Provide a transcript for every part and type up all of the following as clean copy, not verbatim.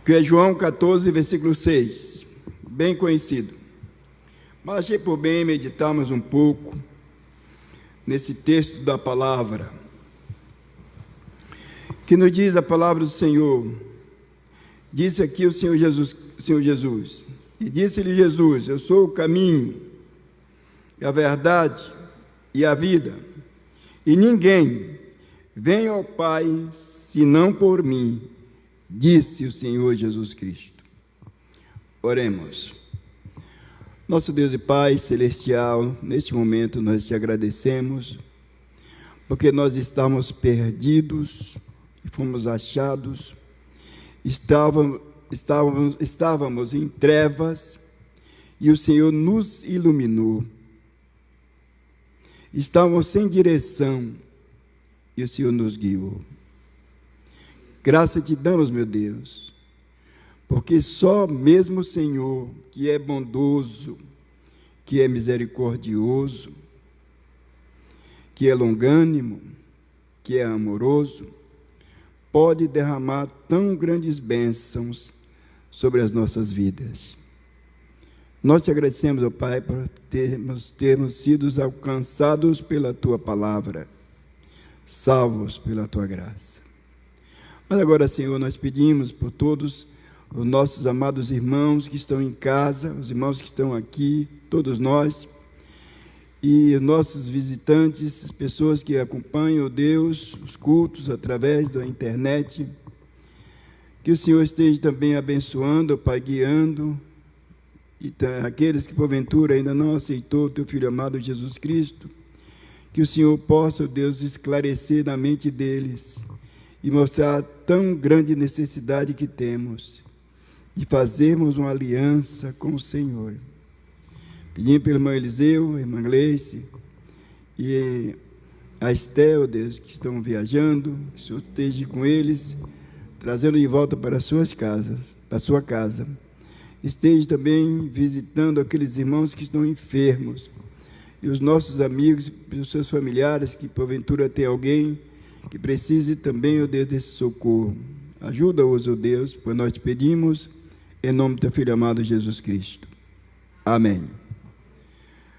que é João 14, versículo 6, bem conhecido. Mas achei por bem meditarmos um pouco nesse texto da palavra, que nos diz a palavra do Senhor. Disse aqui o Senhor Jesus, e disse-lhe Jesus: eu sou o caminho, a verdade e a vida, e ninguém vem ao Pai senão por mim, disse o Senhor Jesus Cristo. Oremos. Nosso Deus e Pai celestial, neste momento nós te agradecemos, porque nós estávamos perdidos e fomos achados, estávamos em trevas e o Senhor nos iluminou. Estávamos sem direção e o Senhor nos guiou. Graça te damos, meu Deus, porque só mesmo o Senhor, que é bondoso, que é misericordioso, que é longânimo, que é amoroso, pode derramar tão grandes bênçãos sobre as nossas vidas. Nós te agradecemos, ó Pai, por termos sido alcançados pela Tua palavra, salvos pela Tua graça. Mas agora, Senhor, nós pedimos por todos os nossos amados irmãos que estão em casa, os irmãos que estão aqui, todos nós, e os nossos visitantes, as pessoas que acompanham, ó Deus, os cultos através da internet, que o Senhor esteja também abençoando, ó Pai, guiando, e aqueles que porventura ainda não aceitou o Teu Filho amado Jesus Cristo, que o Senhor possa, ó Deus, esclarecer na mente deles e mostrar a tão grande necessidade que temos de fazermos uma aliança com o Senhor. Pedimos pelo irmão Eliseu, a irmã Gleice e a Estel, Deus, que estão viajando, que o Senhor esteja com eles, trazendo de volta para suas casas, para a sua casa. Esteja também visitando aqueles irmãos que estão enfermos, e os nossos amigos, e os seus familiares, que porventura tem alguém que precise também, ó Deus, desse socorro. Ajuda-os, ó Deus, pois nós te pedimos, em nome do Teu Filho amado Jesus Cristo. Amém.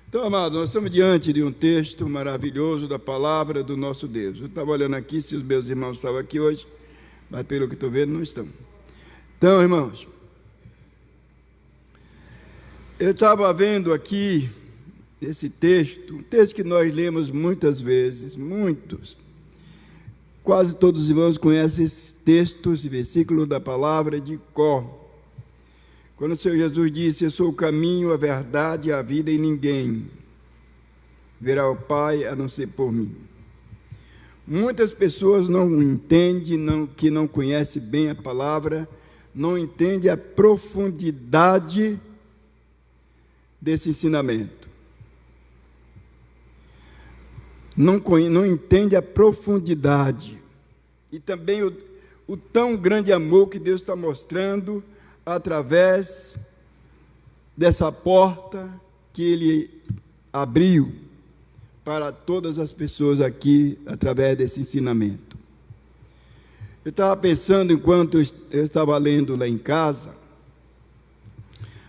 Então, amados, nós estamos diante de um texto maravilhoso da palavra do nosso Deus. Eu estava olhando aqui se os meus irmãos estavam aqui hoje, mas pelo que estou vendo, não estão. Então, irmãos, eu estava vendo aqui esse texto, um texto que nós lemos muitas vezes, quase todos os irmãos conhecem esses textos e versículos da palavra de cor. Quando o Senhor Jesus disse: eu sou o caminho, a verdade e a vida, e ninguém verá o Pai a não ser por mim. Muitas pessoas não entendem, que não conhecem bem a palavra, não entendem a profundidade desse ensinamento. Não entende a profundidade e também o tão grande amor que Deus está mostrando através dessa porta que Ele abriu para todas as pessoas aqui, através desse ensinamento. Eu estava pensando, enquanto eu estava lendo lá em casa,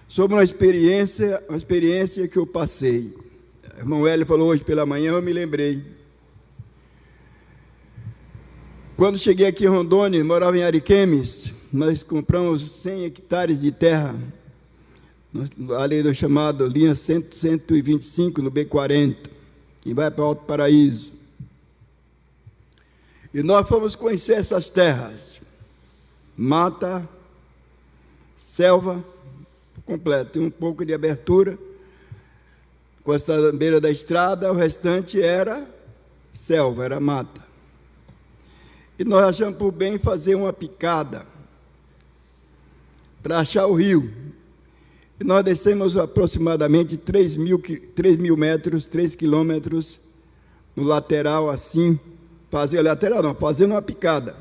sobre uma experiência que eu passei. O irmão Hélio falou hoje pela manhã, eu me lembrei. Quando cheguei aqui em Rondônia, morava em Ariquemes, nós compramos 100 hectares de terra, ali do chamado linha 125, no B40, que vai para o Alto Paraíso. E nós fomos conhecer essas terras, mata, selva, completo, tem um pouco de abertura, com a beira da estrada, o restante era selva, era mata. E nós achamos por bem fazer uma picada para achar o rio. E nós descemos aproximadamente 3 mil metros, 3 quilômetros, no lateral assim, fazendo uma picada.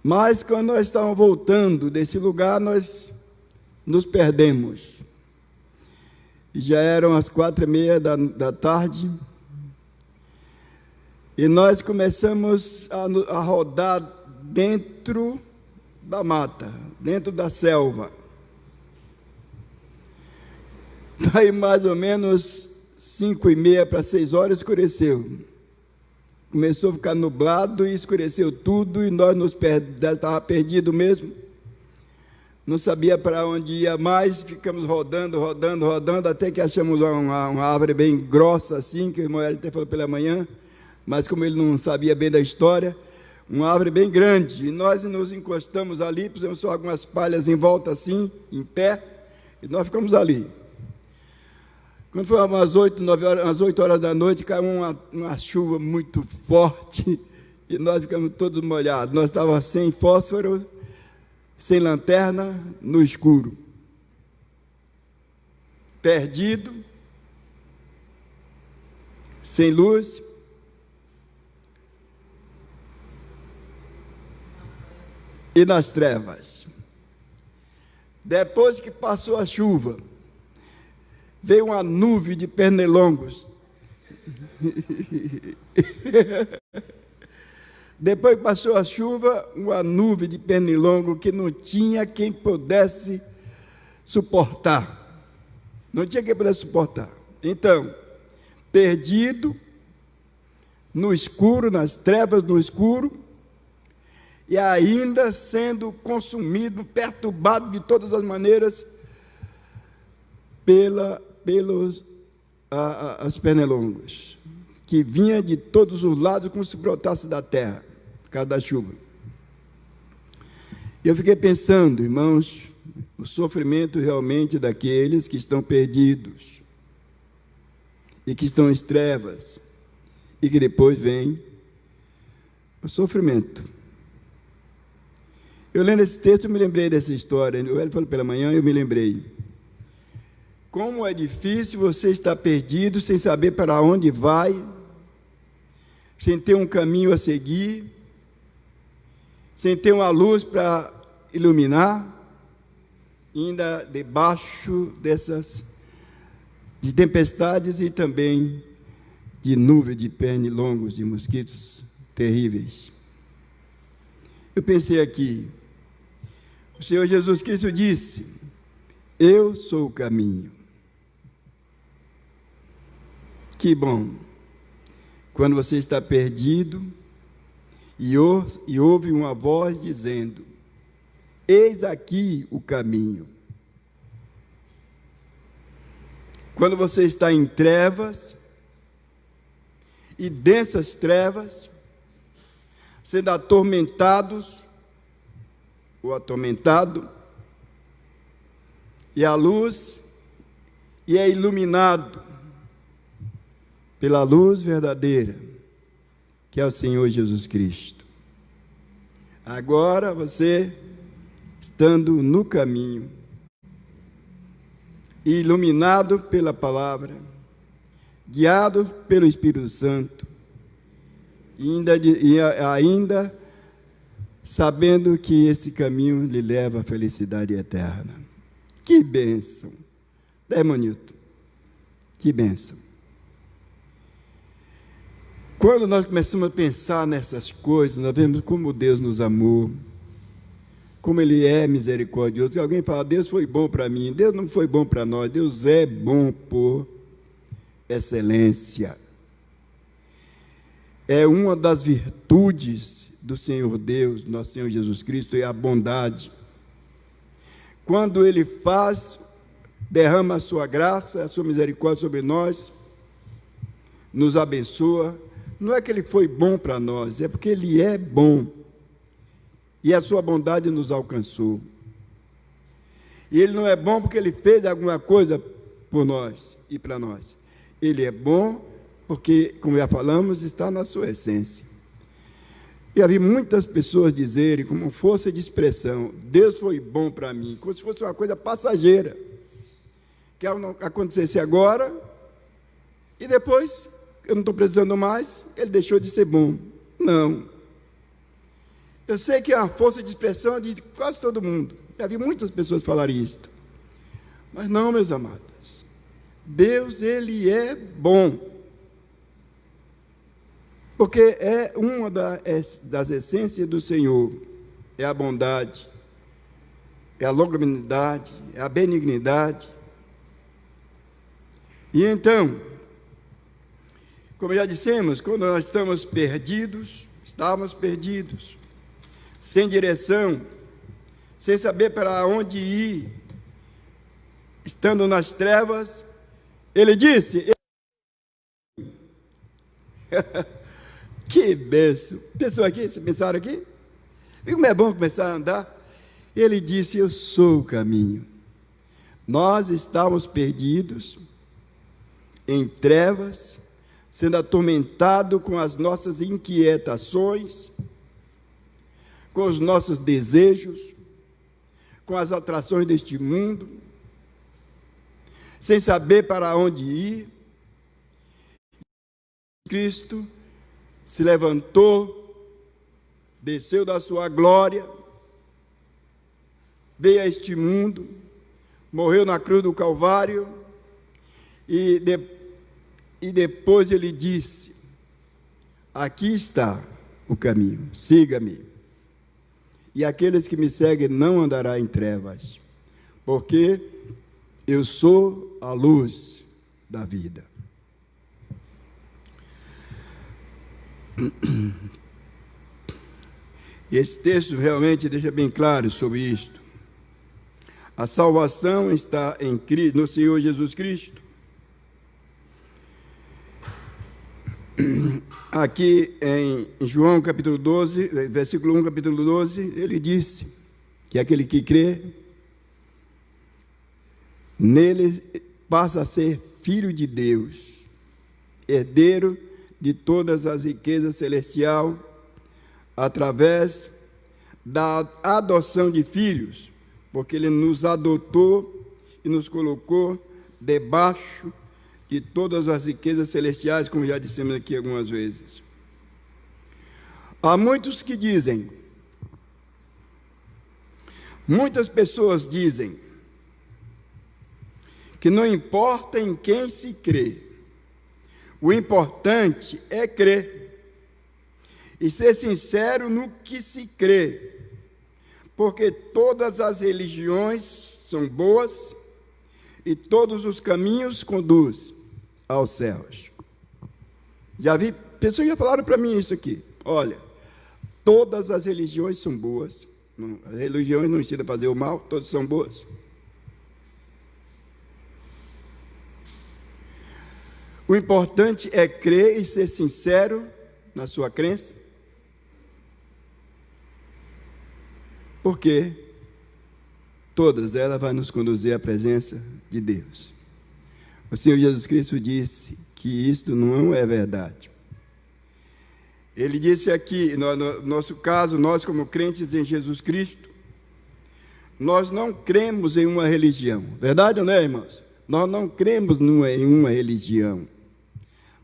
Mas quando nós estávamos voltando desse lugar, nós nos perdemos. E já eram as 4:30 da tarde, e nós começamos a rodar dentro da mata, dentro da selva. Daí mais ou menos 5:30 para 6 horas escureceu. Começou a ficar nublado e escureceu tudo, e nós estávamos perdidos mesmo. Não sabia para onde ia mais, ficamos rodando, até que achamos uma árvore bem grossa assim, que o irmão até falou pela manhã, mas como ele não sabia bem da história, uma árvore bem grande, e nós nos encostamos ali, pusemos só algumas palhas em volta assim, em pé, e nós ficamos ali. Quando foi umas 8 horas da noite, caiu uma chuva muito forte, e nós ficamos todos molhados. Nós estávamos sem fósforo, sem lanterna, no escuro. Perdido, sem luz. E nas trevas. Depois que passou a chuva, veio uma nuvem de pernilongos. Depois que passou a chuva, uma nuvem de pernilongo que não tinha quem pudesse suportar. Não tinha quem pudesse suportar. Então, perdido, no escuro, nas trevas, no escuro, e ainda sendo consumido, perturbado de todas as maneiras pelos pernilongos, que vinha de todos os lados como se brotasse da terra, por causa da chuva. E eu fiquei pensando, irmãos, o sofrimento realmente daqueles que estão perdidos, e que estão em trevas, e que depois vem o sofrimento. Eu lendo esse texto, eu me lembrei dessa história. Ele falou pela manhã, eu me lembrei. Como é difícil você estar perdido, sem saber para onde vai, sem ter um caminho a seguir, sem ter uma luz para iluminar, ainda debaixo de tempestades e também de nuvens de pernilongos, de mosquitos terríveis. Eu pensei aqui, o Senhor Jesus Cristo disse: eu sou o caminho. Que bom, quando você está perdido e ouve uma voz dizendo: eis aqui o caminho. Quando você está em trevas, e densas trevas, sendo atormentados, ou atormentado, e a luz, e é iluminado pela luz verdadeira, que é o Senhor Jesus Cristo. Agora você, estando no caminho, iluminado pela palavra, guiado pelo Espírito Santo, e ainda sabendo que esse caminho lhe leva à felicidade eterna. Que bênção! Irmão Nilton, que bênção! Quando nós começamos a pensar nessas coisas, nós vemos como Deus nos amou, como Ele é misericordioso. Se alguém fala: Deus foi bom para mim, Deus não foi bom para nós, Deus é bom por excelência. É uma das virtudes do Senhor Deus, nosso Senhor Jesus Cristo, é a bondade. Quando Ele derrama a sua graça, a sua misericórdia sobre nós, nos abençoa, não é que Ele foi bom para nós, é porque Ele é bom, e a sua bondade nos alcançou. E Ele não é bom porque Ele fez alguma coisa por nós e para nós. Ele é bom porque, como já falamos, está na sua essência. E havia muitas pessoas dizerem, como força de expressão: Deus foi bom para mim, como se fosse uma coisa passageira, que acontecesse agora, e depois, eu não estou precisando mais, Ele deixou de ser bom. Não. Eu sei que é uma força de expressão de quase todo mundo. Já vi muitas pessoas falarem isto. Mas não, meus amados. Deus, Ele é bom. Porque é uma das essências do Senhor, é a bondade, é a longanimidade, é a benignidade. E então, como já dissemos, quando nós estamos perdidos, sem direção, sem saber para onde ir, estando nas trevas, ele disse, que bênção! Pensou aqui? Vocês pensaram aqui? E como é bom começar a andar? Ele disse, eu sou o caminho. Nós estávamos perdidos, em trevas, sendo atormentados com as nossas inquietações, com os nossos desejos, com as atrações deste mundo, sem saber para onde ir. Cristo se levantou, desceu da sua glória, veio a este mundo, morreu na cruz do Calvário, e depois ele disse, aqui está o caminho, siga-me. E aqueles que me seguem não andarão em trevas, porque eu sou a luz da vida. Esse texto realmente deixa bem claro sobre isto. A salvação está em Cristo, no Senhor Jesus Cristo. Aqui em João capítulo 12, versículo 1, capítulo 12, ele disse que aquele que crê nele passa a ser filho de Deus, herdeiro de todas as riquezas celestiais, através da adoção de filhos, porque ele nos adotou e nos colocou debaixo de todas as riquezas celestiais, como já dissemos aqui algumas vezes. Há muitos que dizem, muitas pessoas dizem, que não importa em quem se crê, o importante é crer e ser sincero no que se crê, porque todas as religiões são boas e todos os caminhos conduzem aos céus. Já vi, pessoas já falaram para mim isso aqui. Olha, todas as religiões são boas. As religiões não ensinam a fazer o mal, todas são boas. O importante é crer e ser sincero na sua crença, porque todas elas vão nos conduzir à presença de Deus. O Senhor Jesus Cristo disse que isto não é verdade. Ele disse aqui, no nosso caso, nós como crentes em Jesus Cristo, nós não cremos em uma religião. Verdade ou não, irmãos? Nós não cremos em uma religião.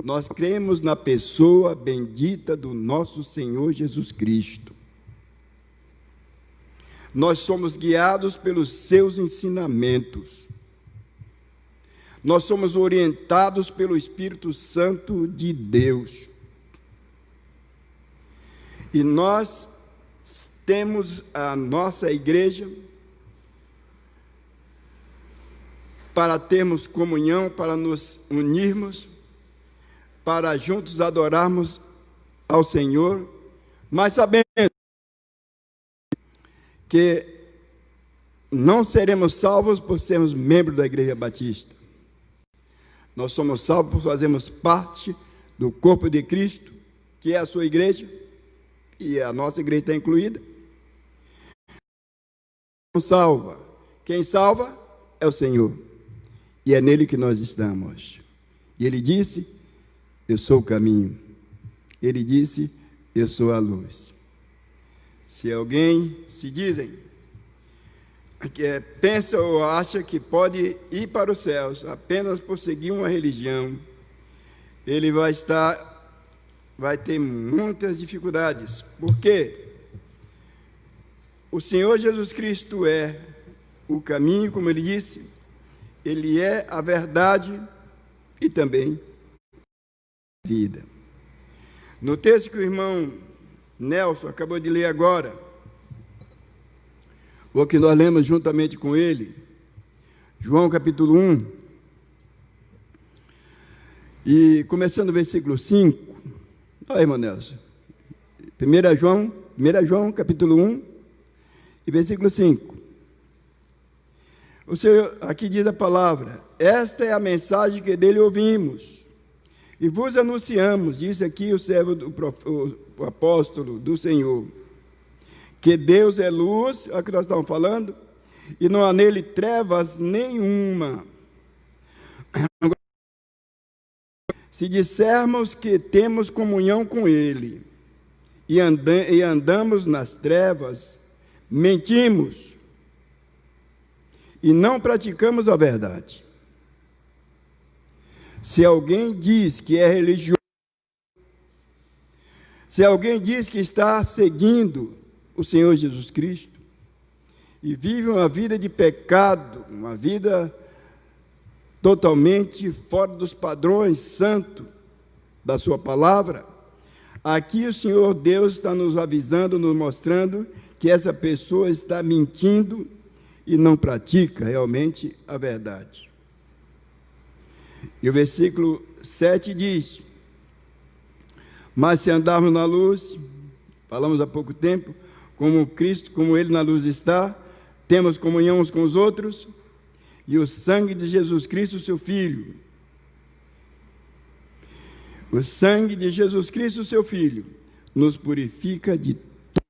Nós cremos na pessoa bendita do nosso Senhor Jesus Cristo. Nós somos guiados pelos seus ensinamentos. Nós somos orientados pelo Espírito Santo de Deus. E nós temos a nossa igreja para termos comunhão, para nos unirmos, para juntos adorarmos ao Senhor, mas sabendo que não seremos salvos por sermos membros da Igreja Batista. Nós somos salvos por fazermos parte do corpo de Cristo, que é a sua igreja, e a nossa igreja está incluída. Salva. Quem salva é o Senhor, e é nele que nós estamos. E ele disse, eu sou o caminho. Ele disse, eu sou a luz. Se alguém se dizem, pensa ou acha que pode ir para os céus apenas por seguir uma religião, ele vai ter muitas dificuldades. Por quê? O Senhor Jesus Cristo é o caminho, como ele disse, ele é a verdade e também a vida. No texto que o irmão Nelson acabou de ler agora, o que nós lemos juntamente com ele, João capítulo 1, e começando o versículo 5, olha aí, irmão Nelson, 1 João capítulo 1 e versículo 5. O Senhor, aqui diz a palavra: esta é a mensagem que dele ouvimos e vos anunciamos, disse aqui o servo, o apóstolo do Senhor, que Deus é luz, é o que nós estamos falando, e não há nele trevas nenhuma. Se dissermos que temos comunhão com ele e andamos nas trevas, mentimos e não praticamos a verdade. Se alguém diz que é religioso, se alguém diz que está seguindo o Senhor Jesus Cristo e vive uma vida de pecado, uma vida totalmente fora dos padrões santos da sua palavra, aqui o Senhor Deus está nos avisando, nos mostrando que essa pessoa está mentindo e não pratica realmente a verdade. E o versículo 7 diz: mas se andarmos na luz, falamos há pouco tempo, como Cristo, como Ele na luz está, temos comunhão uns com os outros, e o sangue de Jesus Cristo, seu Filho, o sangue de Jesus Cristo, seu Filho, nos purifica de todo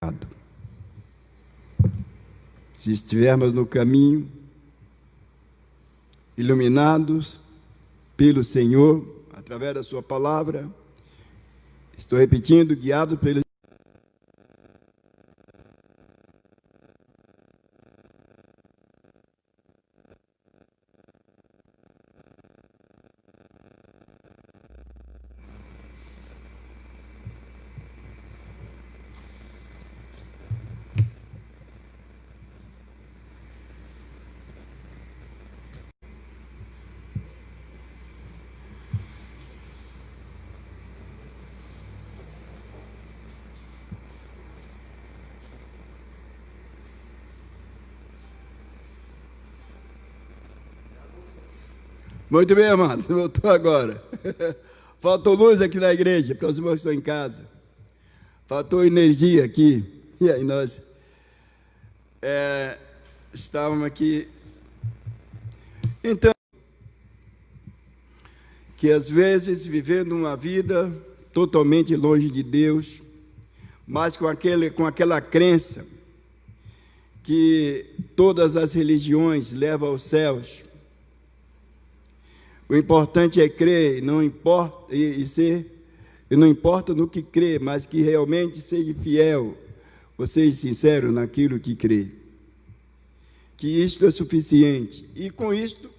pecado. Se estivermos no caminho, iluminados pelo Senhor, através da sua palavra, estou repetindo, guiados pelo Muito bem, amados, voltou agora. Faltou luz aqui na igreja, para os irmãos que estão em casa. Faltou energia aqui. E aí nós estávamos aqui. Então, que às vezes vivendo uma vida totalmente longe de Deus, mas com aquela crença que todas as religiões levam aos céus. O importante é crer, não importa não importa no que crê, mas que realmente seja fiel, ou seja sincero naquilo que crê. Que isto é suficiente. E com isto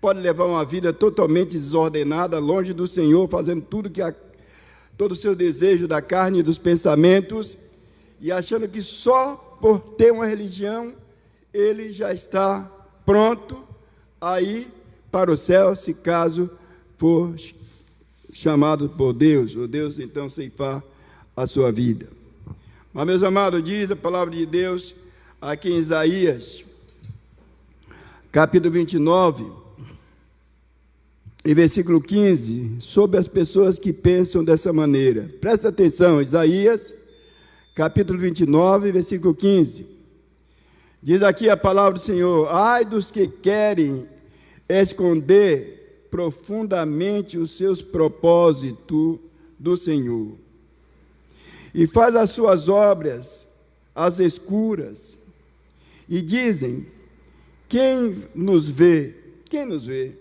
pode levar uma vida totalmente desordenada, longe do Senhor, fazendo todo o seu desejo da carne e dos pensamentos, e achando que só por ter uma religião ele já está pronto aí para o céu, se caso for chamado por Deus, ou Deus então ceifar a sua vida. Mas, meus amados, diz a palavra de Deus aqui em Isaías, capítulo 29, e versículo 15, sobre as pessoas que pensam dessa maneira. Presta atenção, Isaías, capítulo 29, versículo 15. Diz aqui a palavra do Senhor: ai dos que querem esconder profundamente os seus propósitos do Senhor, e faz as suas obras às escuras, e dizem: quem nos vê? Quem nos vê?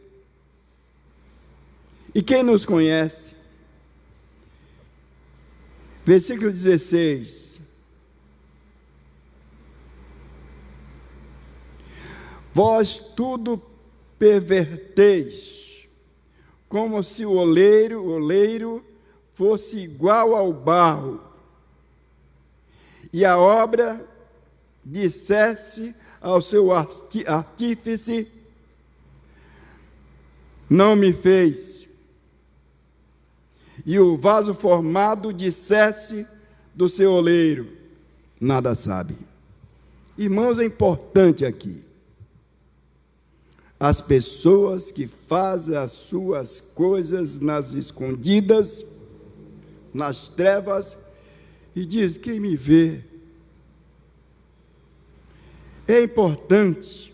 E quem nos conhece? Versículo 16. Vós tudo perverteis, como se o oleiro fosse igual ao barro, e a obra dissesse ao seu artífice: não me fez, e o vaso formado dissesse do seu oleiro: nada sabe. Irmãos, é importante aqui. As pessoas que fazem as suas coisas nas escondidas, nas trevas, e diz: quem me vê? É importante.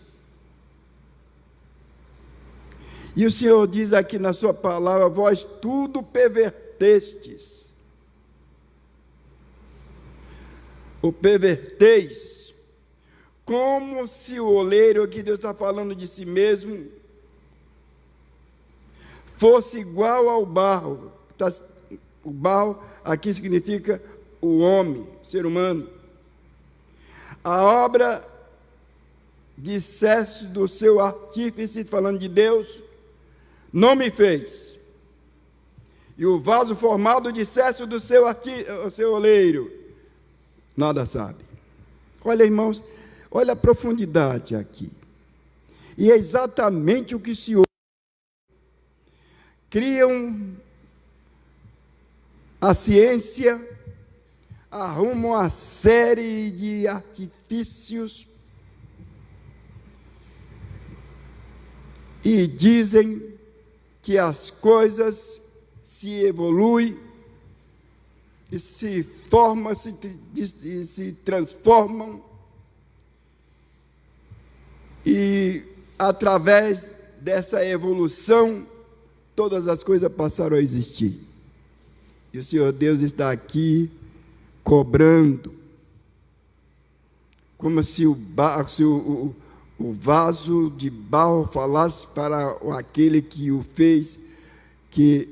E o Senhor diz aqui na sua palavra: vós tudo pervertestes. O perverteis, como se o oleiro, aqui Deus está falando de si mesmo, fosse igual ao barro. O barro aqui significa o homem, ser humano. A obra disseste do seu artífice, falando de Deus, não me fez. E o vaso formado disseste do seu oleiro, nada sabe. Olha, irmãos, olha a profundidade aqui. E é exatamente o que se ouve. Criam a ciência, arrumam uma série de artifícios e dizem que as coisas se evoluem e se formam, se transformam, e através dessa evolução todas as coisas passaram a existir. E o Senhor Deus está aqui cobrando, como se o vaso de barro falasse para aquele que o fez, que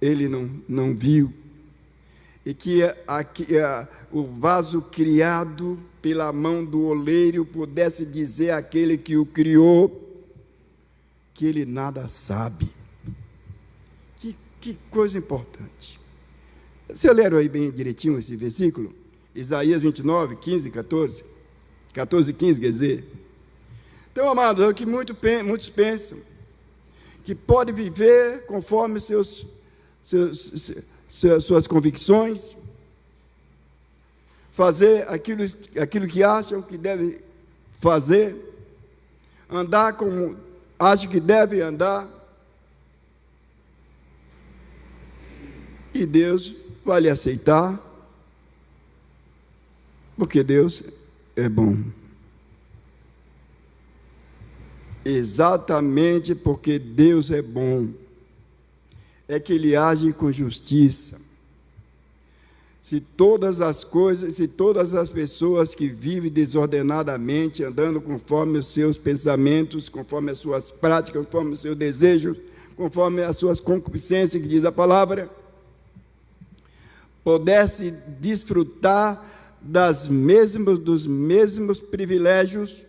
ele não viu, e que o vaso criado pela mão do oleiro pudesse dizer àquele que o criou que ele nada sabe. Que coisa importante. Você leram aí bem direitinho esse versículo? Isaías 29, 15, 14 e 15, quer dizer. Então, amados, é o que muitos pensam, que pode viver conforme suas convicções, fazer aquilo que acham que deve fazer, andar como acham que deve andar, e Deus vai lhe aceitar, porque Deus é bom. Exatamente porque Deus é bom, é que Ele age com justiça. Se todas as pessoas que vivem desordenadamente, andando conforme os seus pensamentos, conforme as suas práticas, conforme os seus desejos, conforme as suas concupiscências, que diz a palavra, pudesse desfrutar dos mesmos privilégios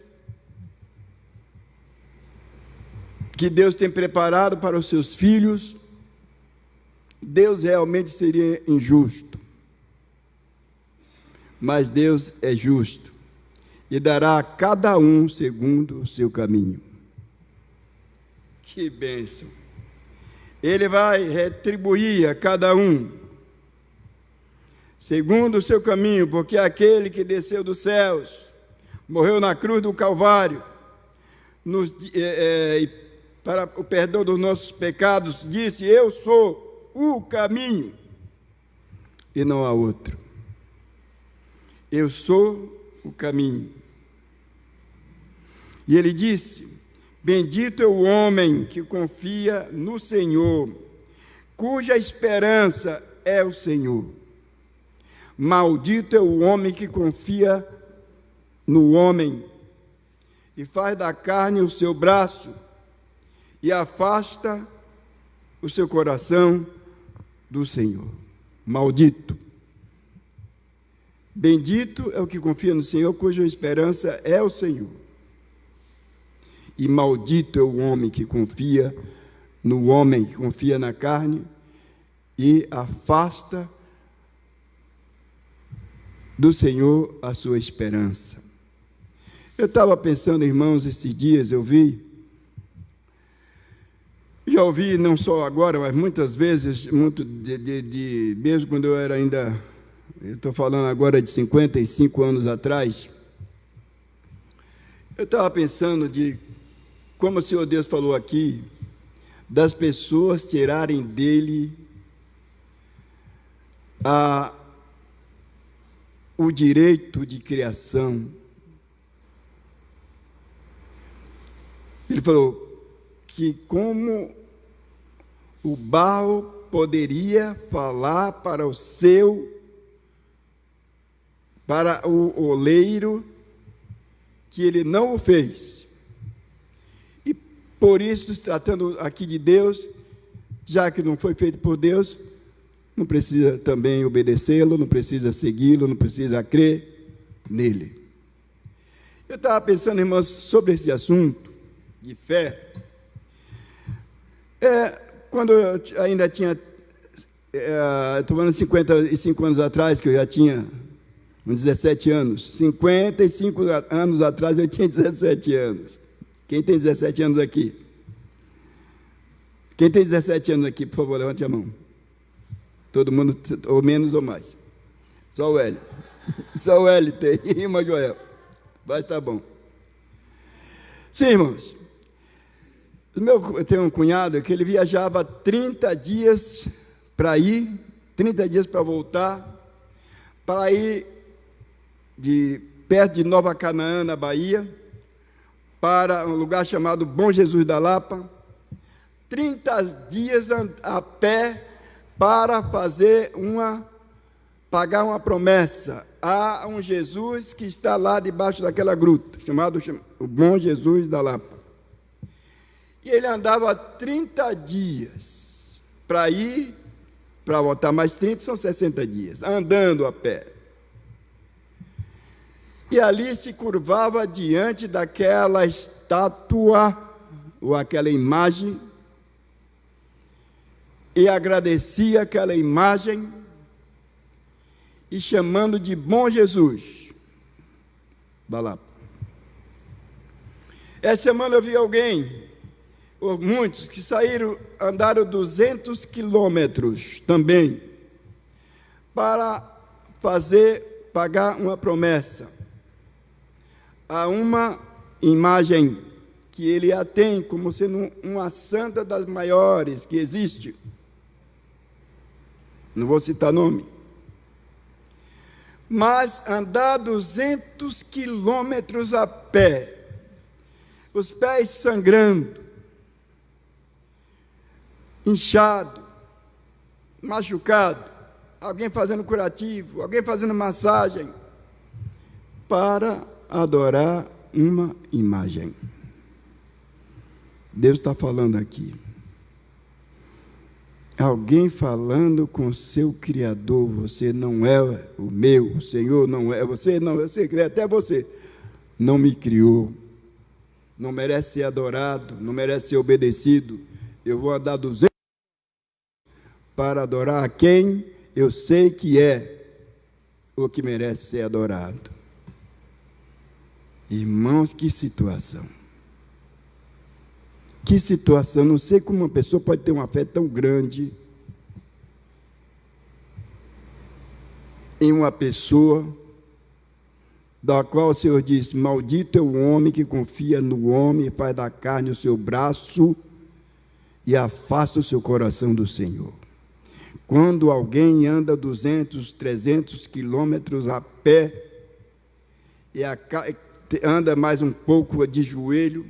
que Deus tem preparado para os seus filhos, Deus realmente seria injusto. Mas Deus é justo e dará a cada um segundo o seu caminho. Que bênção! Ele vai retribuir a cada um segundo o seu caminho, porque aquele que desceu dos céus, morreu na cruz do Calvário, para o perdão dos nossos pecados, disse: eu sou o caminho, e não há outro. Eu sou o caminho. E ele disse: bendito é o homem que confia no Senhor, cuja esperança é o Senhor. Maldito é o homem que confia no homem e faz da carne o seu braço e afasta o seu coração do Senhor. Maldito. Bendito é o que confia no Senhor, cuja esperança é o Senhor. E maldito é o homem que confia no homem, que confia na carne e afasta do Senhor a sua esperança. Eu estava pensando, irmãos, esses dias já ouvi, não só agora, mas muitas vezes, mesmo quando eu era ainda, eu estou falando agora de 55 anos atrás, Eu estava pensando de como o Senhor Deus falou aqui, das pessoas tirarem dele o direito de criação. Ele falou que como o barro poderia falar para o oleiro, que ele não o fez. E por isso, se tratando aqui de Deus, já que não foi feito por Deus, não precisa também obedecê-lo, não precisa segui-lo, não precisa crer nele. Eu estava pensando, irmãos, sobre esse assunto de fé. Quando eu ainda tinha, estou falando 55 anos atrás, que eu já tinha uns 17 anos. 55 anos atrás eu tinha 17 anos. Quem tem 17 anos aqui? Quem tem 17 anos aqui, por favor, levante a mão. Todo mundo, ou menos ou mais. Só o Hélio. Só o Hélio tem, irmão Joel. Vai estar bom. Sim, irmãos. Eu tenho um cunhado que ele viajava 30 dias para ir, 30 dias para voltar, para ir perto de Nova Canaã, na Bahia, para um lugar chamado Bom Jesus da Lapa. 30 dias a pé para pagar uma promessa a um Jesus que está lá debaixo daquela gruta, chamado o Bom Jesus da Lapa. E ele andava 30 dias para ir, para voltar mais 30, são 60 dias, andando a pé. E ali se curvava diante daquela estátua, ou aquela imagem, e agradecia aquela imagem, e chamando de Bom Jesus da Lapa. Essa semana eu vi alguém, ou muitos, que andaram 200 quilômetros também, para pagar uma promessa a uma imagem que ele a tem como sendo uma santa das maiores que existe. Não vou citar nome. Mas andar 200 quilômetros a pé, os pés sangrando, inchado, machucado, alguém fazendo curativo, alguém fazendo massagem, para adorar uma imagem. Deus está falando aqui. Alguém falando com seu Criador: você não é o meu, o Senhor não é, você não, até você não me criou, não merece ser adorado, não merece ser obedecido. Eu vou andar 200 para adorar a quem eu sei que é o que merece ser adorado. Irmãos, que situação. Que situação. Não sei como uma pessoa pode ter uma fé tão grande em uma pessoa da qual o Senhor diz: maldito é o homem que confia no homem e faz da carne o seu braço e afasta o seu coração do Senhor. Quando alguém anda 200, 300 quilômetros a pé e anda mais um pouco de joelho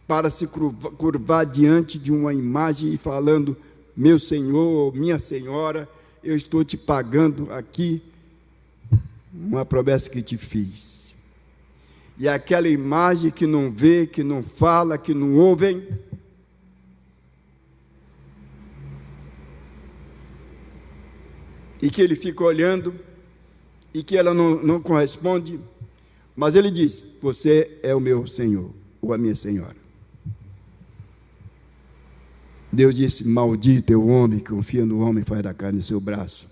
para se curvar diante de uma imagem e falando: meu Senhor, minha Senhora, eu estou te pagando aqui uma promessa que te fiz. E aquela imagem que não vê, que não fala, que não ouvem, e que ele fica olhando, e que ela não corresponde, mas ele diz: você é o meu Senhor, ou a minha Senhora. Deus disse: maldito é o homem que confia no homem e faz da carne o seu braço.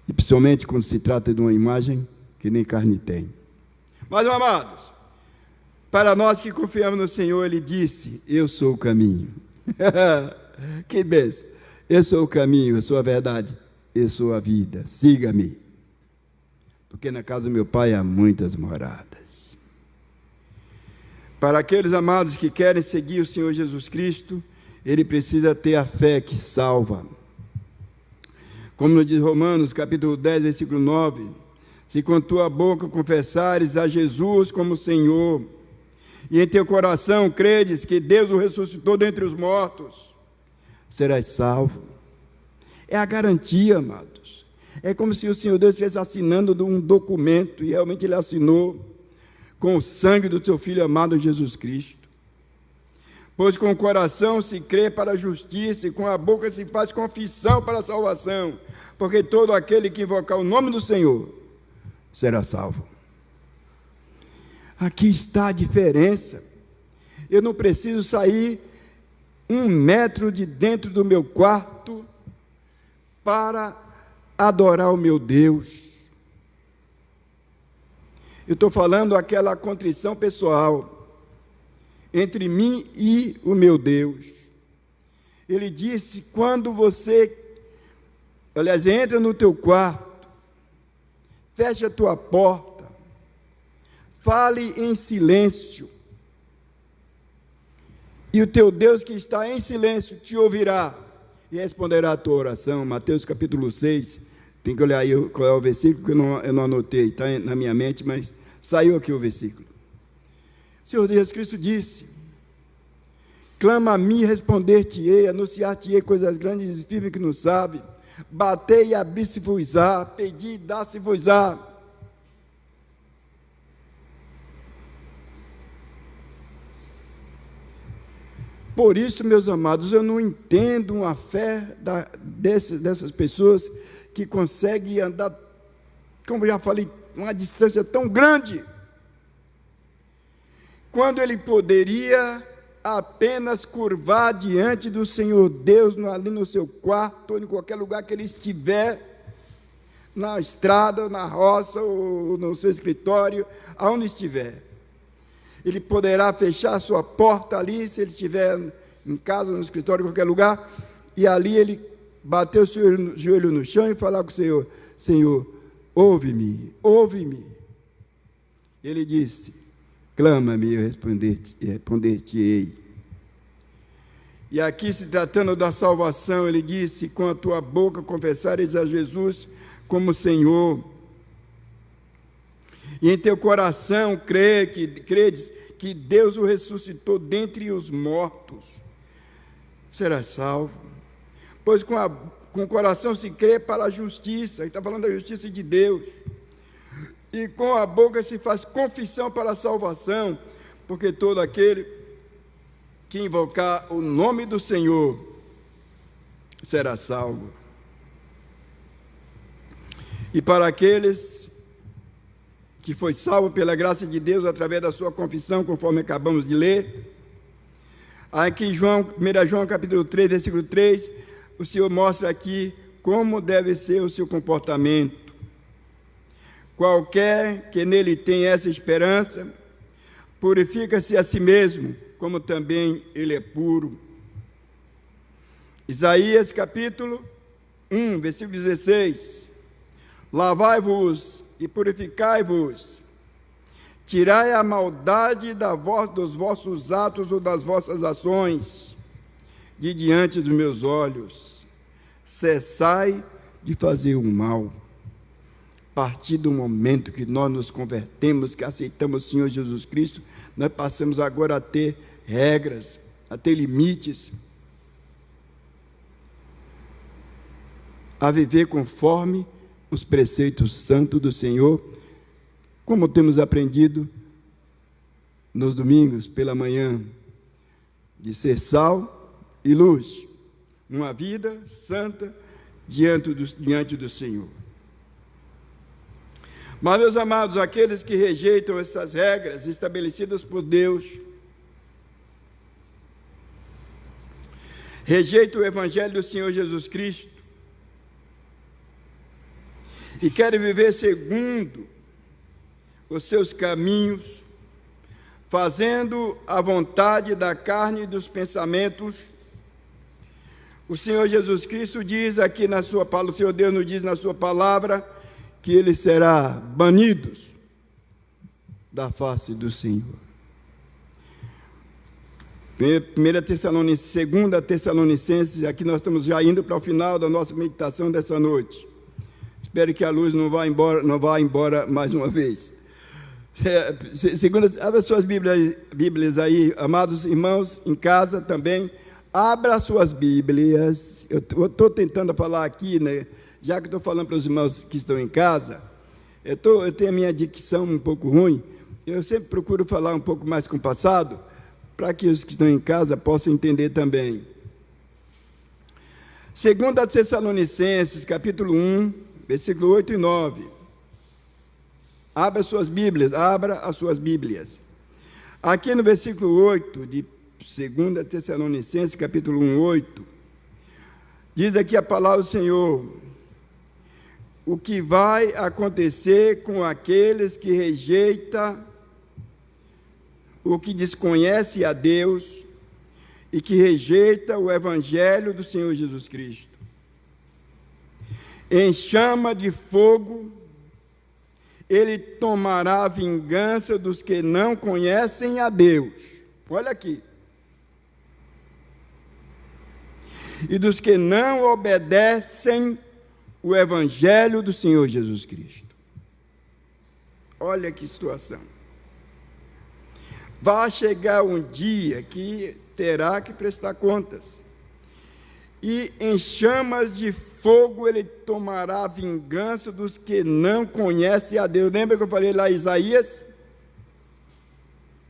E principalmente quando se trata de uma imagem que nem carne tem. Mas, amados, para nós que confiamos no Senhor, Ele disse: eu sou o caminho. Que bênção! Eu sou o caminho, eu sou a verdade, eu sou a vida. Siga-me. Porque na casa do meu Pai há muitas moradas. Para aqueles amados que querem seguir o Senhor Jesus Cristo, ele precisa ter a fé que salva. Como nos diz Romanos, capítulo 10, versículo 9, se com tua boca confessares a Jesus como Senhor, e em teu coração credes que Deus o ressuscitou dentre os mortos, serás salvo. É a garantia, amados. É como se o Senhor Deus estivesse assinando um documento, e realmente ele assinou com o sangue do seu Filho amado Jesus Cristo. Pois com o coração se crê para a justiça, e com a boca se faz confissão para a salvação, porque todo aquele que invocar o nome do Senhor será salvo. Aqui está a diferença. Eu não preciso sair 1 metro de dentro do meu quarto para adorar o meu Deus. Eu estou falando aquela contrição pessoal entre mim e o meu Deus. Ele disse, quando você, entra no teu quarto, fecha a tua porta, fale em silêncio, e o teu Deus que está em silêncio te ouvirá e responderá a tua oração. Mateus capítulo 6, tem que olhar aí qual é o versículo, que eu não anotei, está na minha mente, mas saiu aqui o versículo. O Senhor Jesus Cristo disse, clama a mim, responder-te-ei, anunciar-te-ei coisas grandes e firmes que não sabe, batei e abri-se-vos-á, pedi e dá-se-vos-á. Por isso, meus amados, eu não entendo uma fé dessas pessoas que conseguem andar, como eu já falei, uma distância tão grande, quando ele poderia apenas curvar diante do Senhor Deus, ali no seu quarto, ou em qualquer lugar que ele estiver, na estrada, na roça, ou no seu escritório, aonde estiver. Ele poderá fechar a sua porta ali, se ele estiver em casa, no escritório, em qualquer lugar, e ali ele bater o seu joelho no chão e falar com o Senhor, Senhor, ouve-me, ouve-me. Ele disse, clama-me e eu responder-te-ei. E aqui, se tratando da salvação, ele disse, com a tua boca confessares a Jesus como Senhor, e em teu coração credes que Deus o ressuscitou dentre os mortos, serás salvo. Pois com o coração se crê para a justiça, ele está falando da justiça de Deus, e com a boca se faz confissão para a salvação, porque todo aquele que invocar o nome do Senhor será salvo. E para aqueles que foi salvo pela graça de Deus através da sua confissão, conforme acabamos de ler, aqui 1 João capítulo 3, versículo 3, o Senhor mostra aqui como deve ser o seu comportamento. Qualquer que nele tem essa esperança, purifica-se a si mesmo, como também ele é puro. Isaías capítulo 1, versículo 16, lavai-vos e purificai-vos, tirai a maldade dos vossos atos ou das vossas ações, de diante dos meus olhos, cessai de fazer o mal. A partir do momento que nós nos convertemos, que aceitamos o Senhor Jesus Cristo, nós passamos agora a ter regras, a ter limites, a viver conforme os preceitos santos do Senhor, como temos aprendido nos domingos pela manhã, de ser sal e luz, uma vida santa diante do Senhor. Mas, meus amados, aqueles que rejeitam essas regras estabelecidas por Deus, rejeitam o Evangelho do Senhor Jesus Cristo, e querem viver segundo os seus caminhos, fazendo a vontade da carne e dos pensamentos, o Senhor Jesus Cristo diz aqui na sua palavra, o Senhor Deus nos diz na sua palavra, que eles serão banidos da face do Senhor. Segunda Tessalonicenses, aqui nós estamos já indo para o final da nossa meditação dessa noite. Espero que a luz não vá embora mais uma vez. Abra suas Bíblias aí, amados irmãos, em casa também. Abra suas Bíblias. Eu estou tentando falar aqui, né? Já que estou falando para os irmãos que estão em casa, eu tenho a minha dicção um pouco ruim. Eu sempre procuro falar um pouco mais compassado, para que os que estão em casa possam entender também. 2 Tessalonicenses, capítulo 1, versículo 8 e 9. Abra as suas Bíblias. Aqui no versículo 8 de 2 Tessalonicenses, capítulo 1, 8, diz aqui a palavra do Senhor: o que vai acontecer com aqueles que rejeitam, o que desconhece a Deus e que rejeita o Evangelho do Senhor Jesus Cristo. Em chama de fogo, ele tomará a vingança dos que não conhecem a Deus. Olha aqui. E dos que não obedecem o Evangelho do Senhor Jesus Cristo. Olha que situação. Vai chegar um dia que terá que prestar contas. E em chamas de fogo ele tomará a vingança dos que não conhecem a Deus. Lembra que eu falei lá em Isaías?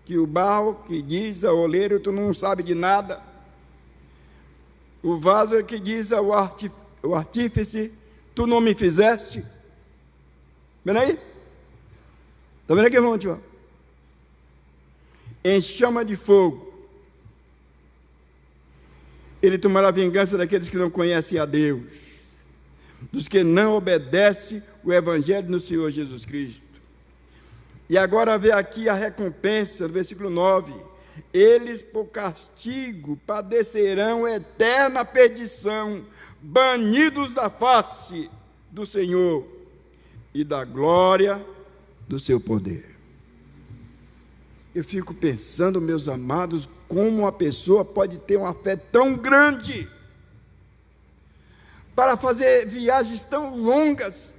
Que o barro que diz ao oleiro, tu não sabe de nada. O vaso que diz ao artífice, tu não me fizeste. Vendo aí? Está vendo aqui, irmão? Em chama de fogo, ele tomará vingança daqueles que não conhecem a Deus, dos que não obedecem o Evangelho do Senhor Jesus Cristo. E agora vê aqui a recompensa, no versículo 9: eles por castigo padecerão eterna perdição, banidos da face do Senhor e da glória do seu poder. Eu fico pensando, meus amados, como uma pessoa pode ter uma fé tão grande para fazer viagens tão longas,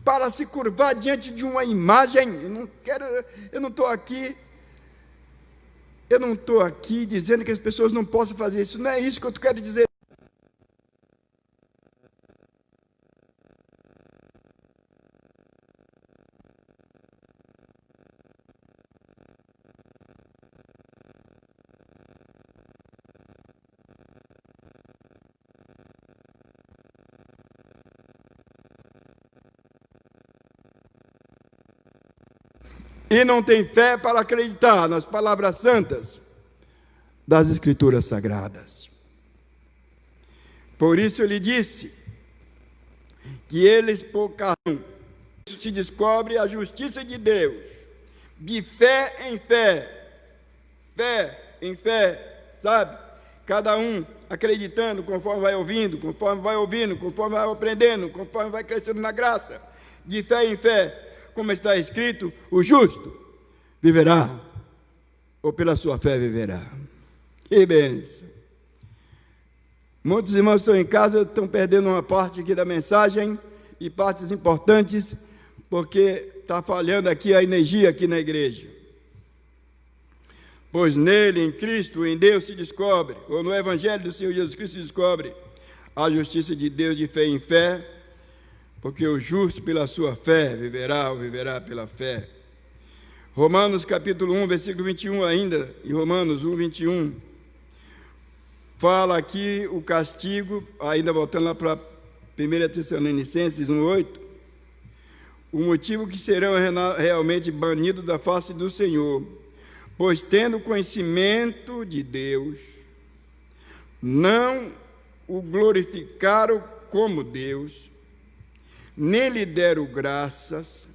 para se curvar diante de uma imagem. Eu não estou aqui dizendo que as pessoas não possam fazer isso, não é isso que eu quero dizer. E não tem fé para acreditar nas palavras santas das Escrituras Sagradas. Por isso ele disse que eles por carão. Isso se descobre a justiça de Deus, de fé em fé, sabe? Cada um acreditando conforme vai ouvindo, conforme vai aprendendo, conforme vai crescendo na graça, de fé em fé. Como está escrito, o justo viverá, ou pela sua fé viverá. Que bênção! Muitos irmãos estão em casa, estão perdendo uma parte aqui da mensagem, e partes importantes, porque está falhando aqui a energia aqui na igreja. Pois nele, em Cristo, em Deus se descobre, ou no Evangelho do Senhor Jesus Cristo se descobre, a justiça de Deus de fé em fé, porque o justo pela sua fé viverá ou viverá pela fé. Romanos capítulo 1, versículo 21 ainda, em Romanos 1, 21, fala aqui o castigo, ainda voltando lá para 1 Tessalonicenses 1, 8, o motivo que serão realmente banidos da face do Senhor, pois tendo conhecimento de Deus, não o glorificaram como Deus, nem lhe deram graças,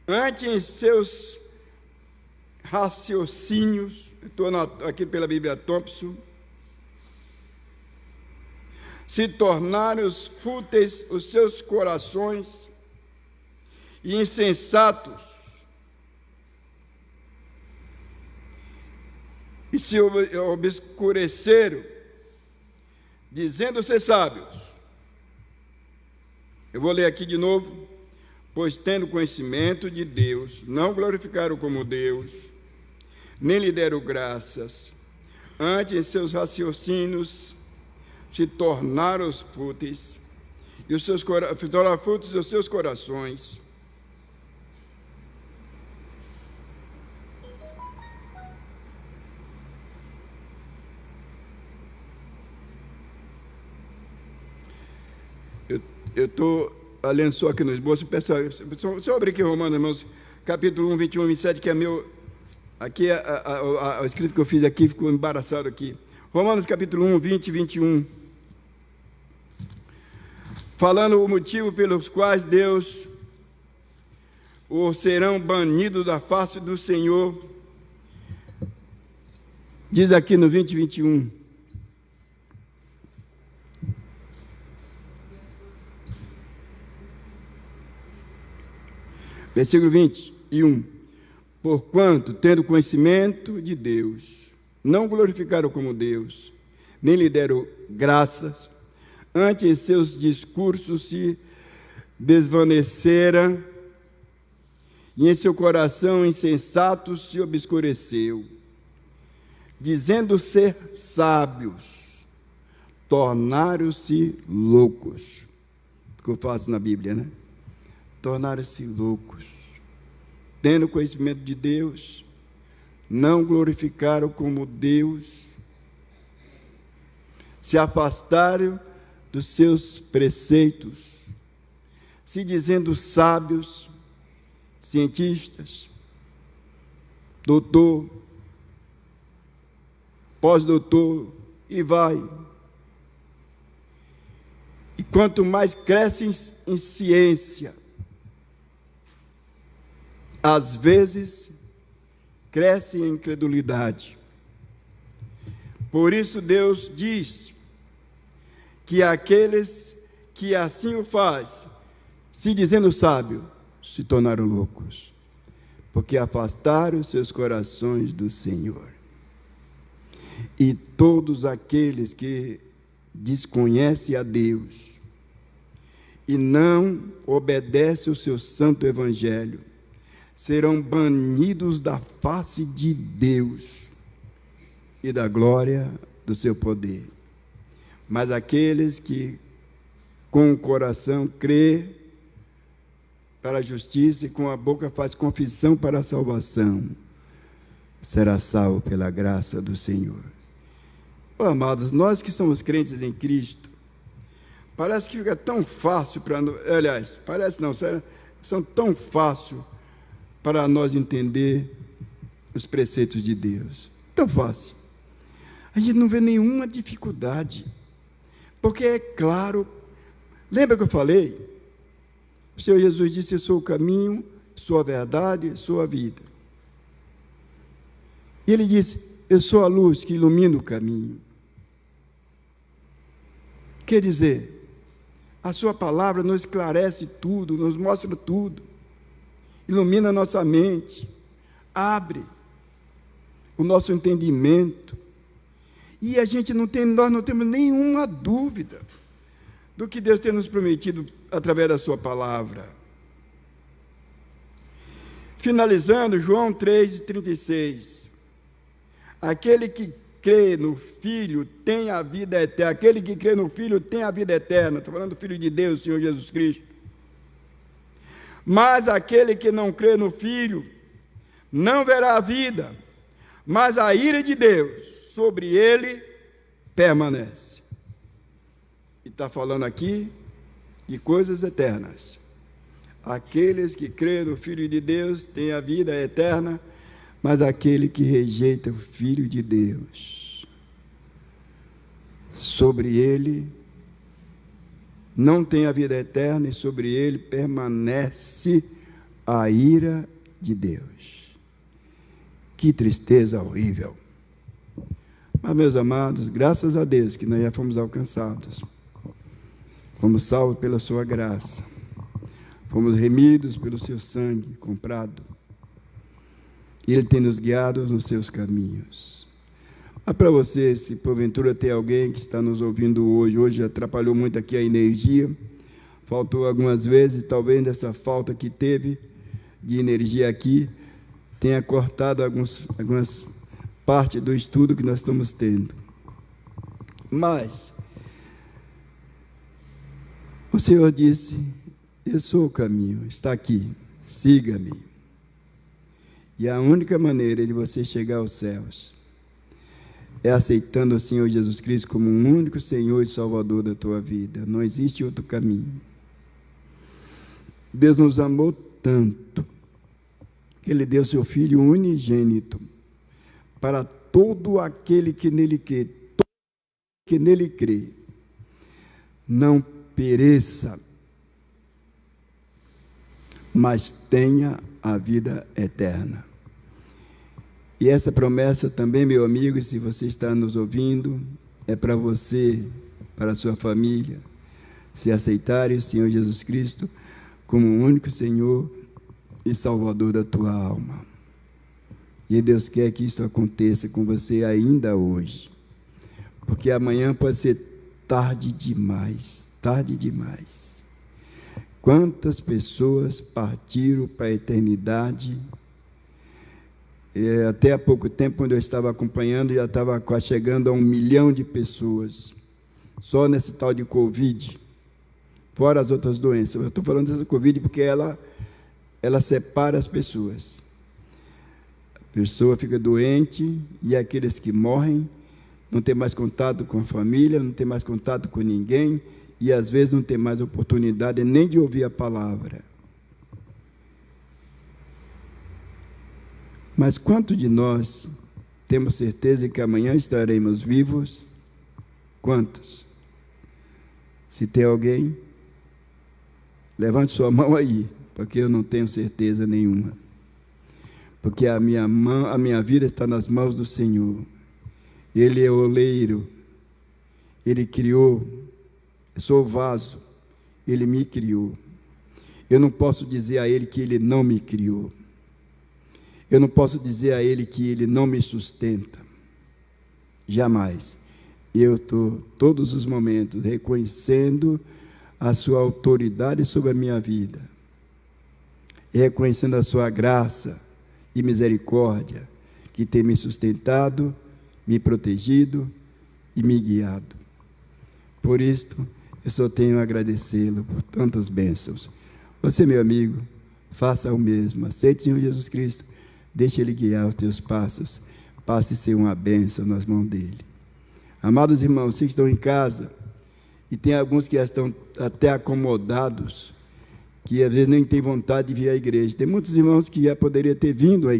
antes em seus raciocínios, estou aqui pela Bíblia Thompson, se tornaram fúteis os seus corações e insensatos, e se obscureceram, dizendo ser sábios. Eu vou ler aqui de novo. Pois tendo conhecimento de Deus, não glorificaram como Deus, nem lhe deram graças. Antes, em seus raciocínios se tornaram fúteis, e os seus corações. Eu estou lendo só aqui no esboço, pessoal, só abrir aqui Romanos, irmãos, capítulo 1, 21, 27, que é meu, aqui, o escrito que eu fiz aqui, ficou embaraçado aqui. Romanos capítulo 1, 20 e 21. Falando o motivo pelos quais Deus os serão banidos da face do Senhor. Diz aqui no 20 e 21. Versículo 21. Porquanto, tendo conhecimento de Deus, não glorificaram como Deus, nem lhe deram graças, antes em seus discursos se desvaneceram, e em seu coração insensato se obscureceu, dizendo ser sábios, tornaram-se loucos. Ficou fácil na Bíblia, né? Tornaram-se loucos, tendo conhecimento de Deus, não glorificaram como Deus, se afastaram dos seus preceitos, se dizendo sábios, cientistas, doutor, pós-doutor, e vai. E quanto mais crescem em ciência, às vezes, cresce em incredulidade. Por isso Deus diz que aqueles que assim o fazem, se dizendo sábio, se tornaram loucos, porque afastaram seus corações do Senhor. E todos aqueles que desconhecem a Deus e não obedecem o seu santo evangelho, serão banidos da face de Deus e da glória do seu poder. Mas aqueles que com o coração crê para a justiça e com a boca faz confissão para a salvação, será salvo pela graça do Senhor. Oh, amados, nós que somos crentes em Cristo, parece que fica tão fácil para nós, aliás, parece não, são tão fácil para nós entender os preceitos de Deus. Tão fácil. A gente não vê nenhuma dificuldade, porque é claro. Lembra que eu falei? O Senhor Jesus disse: eu sou o caminho, sou a verdade, sou a vida. E Ele disse: eu sou a luz que ilumina o caminho. Quer dizer, a sua palavra nos esclarece tudo, nos mostra tudo. Ilumina a nossa mente, abre o nosso entendimento, e nós não temos nenhuma dúvida do que Deus tem nos prometido através da sua palavra. Finalizando, João 3,36. Aquele que crê no Filho tem a vida eterna. Aquele que crê no Filho tem a vida eterna. Estou falando do Filho de Deus, o Senhor Jesus Cristo. Mas aquele que não crê no Filho não verá a vida, mas a ira de Deus sobre ele permanece. E está falando aqui de coisas eternas. Aqueles que crêem no Filho de Deus têm a vida eterna, mas aquele que rejeita o Filho de Deus, sobre ele não tem a vida eterna, e sobre ele permanece a ira de Deus. Que tristeza horrível. Mas, meus amados, graças a Deus que nós já fomos alcançados, fomos salvos pela sua graça, fomos remidos pelo seu sangue comprado, e Ele tem nos guiado nos seus caminhos. Para você, se porventura tem alguém que está nos ouvindo hoje atrapalhou muito aqui a energia, faltou algumas vezes, talvez dessa falta que teve de energia aqui, tenha cortado algumas partes do estudo que nós estamos tendo. Mas o Senhor disse: eu sou o caminho, está aqui, siga-me. E a única maneira de você chegar aos céus é aceitando o Senhor Jesus Cristo como o único Senhor e Salvador da tua vida. Não existe outro caminho. Deus nos amou tanto que Ele deu seu Filho unigênito para todo aquele que nele crê, não pereça, mas tenha a vida eterna. E essa promessa também, meu amigo, se você está nos ouvindo, é para você, para a sua família, se aceitarem o Senhor Jesus Cristo como o único Senhor e Salvador da tua alma. E Deus quer que isso aconteça com você ainda hoje, porque amanhã pode ser tarde demais, tarde demais. Quantas pessoas partiram para a eternidade? Até há pouco tempo, quando eu estava acompanhando, já estava quase chegando a 1 milhão de pessoas, só nesse tal de Covid, fora as outras doenças. Eu estou falando dessa Covid porque ela separa as pessoas. A pessoa fica doente e aqueles que morrem não tem mais contato com a família, não tem mais contato com ninguém e às vezes não tem mais oportunidade nem de ouvir a palavra. Mas quantos de nós temos certeza que amanhã estaremos vivos? Quantos? Se tem alguém, levante sua mão aí, porque eu não tenho certeza nenhuma. Porque a minha vida está nas mãos do Senhor. Ele é o oleiro, Ele criou, eu sou o vaso, Ele me criou. Eu não posso dizer a Ele que Ele não me criou. Eu não posso dizer a Ele que Ele não me sustenta. Jamais. Eu estou, todos os momentos, reconhecendo a sua autoridade sobre a minha vida. E reconhecendo a sua graça e misericórdia, que tem me sustentado, me protegido e me guiado. Por isto, eu só tenho a agradecê-lo por tantas bênçãos. Você, meu amigo, faça o mesmo. Aceite o Senhor Jesus Cristo. Deixe Ele guiar os teus passos. Passe a ser uma bênção nas mãos dEle. Amados irmãos, vocês que estão em casa, e tem alguns que já estão até acomodados, que às vezes nem têm vontade de vir à igreja. Tem muitos irmãos que já poderiam ter vindo à igreja.